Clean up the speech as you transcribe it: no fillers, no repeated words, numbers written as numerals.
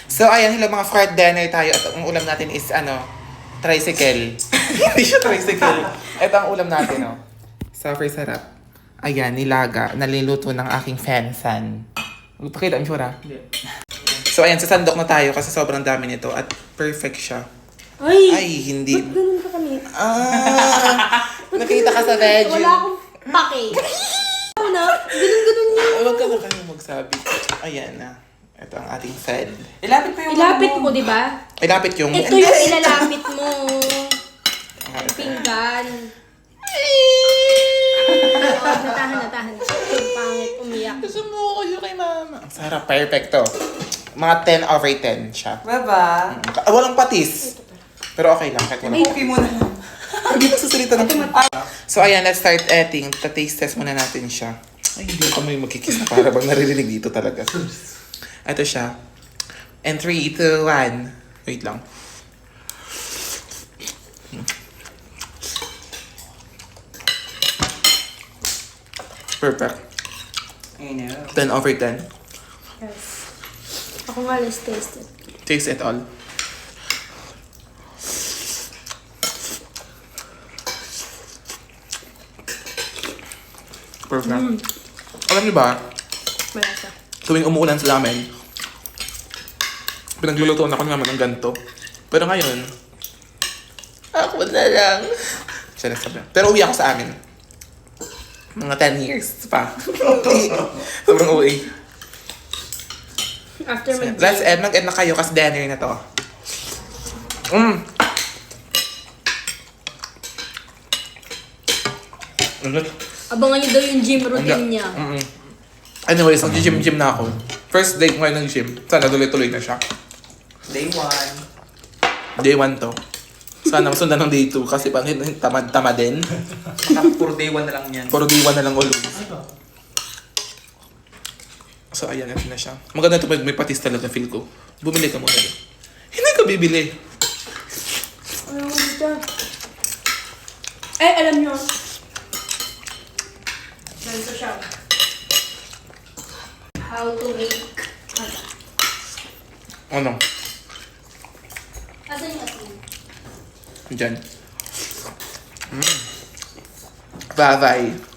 So, ayan, hello mga fart dinner tayo. At ang ulam natin is, tricycle. Hindi siya tricycle. Ito ang ulam natin, no? Super sarap. Ayan, nilaga. Naliluto ng aking fansan. Pakita ang tsura. So, ayan, sasandok na tayo kasi sobrang dami nito. At perfect siya. Ay, hindi. Ba't ganun ka kami? Nakita ka sa veggie. Wala akong pake. Ano na? Ganun niya. Huwag ka na kayo magsabi. Ayan na. Ito ang ating fed. Ilapit pa yung Ilapit mo, di ba? Ilapit yung... Ito yung ilalapit mo. Pinggan. Natahan. Yung pangit, umiyak. Gusto mo ko yung kay mama. Ang sarap. Perfecto. Mga 10 over 10 siya. Baba. Walang patis. Pero okay lang. Kahit walang Okay mo na. Hindi na sasalita ng... So, ayan. Let's start eating. Ta-taste test muna natin siya. Ay, hindi ko may magkikis na para bang naririnig dito talaga. Ito siya. And 3, 2, 1. Wait lang. Perfect. I know. 10 over 10. Yes. Ako nga, let's taste it. Taste it all. Perfect. Alam niyo ba, Malasa. tuwing umuulan sa amin, pinaglulutuan ako naman ng ganito. Pero ngayon, ako na lang. Siya nagsabi. Pero uwi ako sa amin. Mga 10 years pa. Sobrang uwi. After Let's end. Mag-end na kayo kasi dinner na to. Abangan niyo daw yung gym routine niya. Anyways, nag-gym na ako. First day ko ngayon ng gym. Sana tuloy-tuloy na siya. Day 1. Day 1 to. Sana masundan ng day 2 kasi pang tamad-tamad din. Puro day 1 na lang yan. Puro day 1 na lang ulo. So ayan, ito na siya. Maganda ito pag may patis talaga, feel ko. Bumili ka muna din. Hindi ka bibili. Ano mo dito? Alam niyo. Ganito siya. How to make. Ano? Asan yung asin? Diyan. Bye-bye.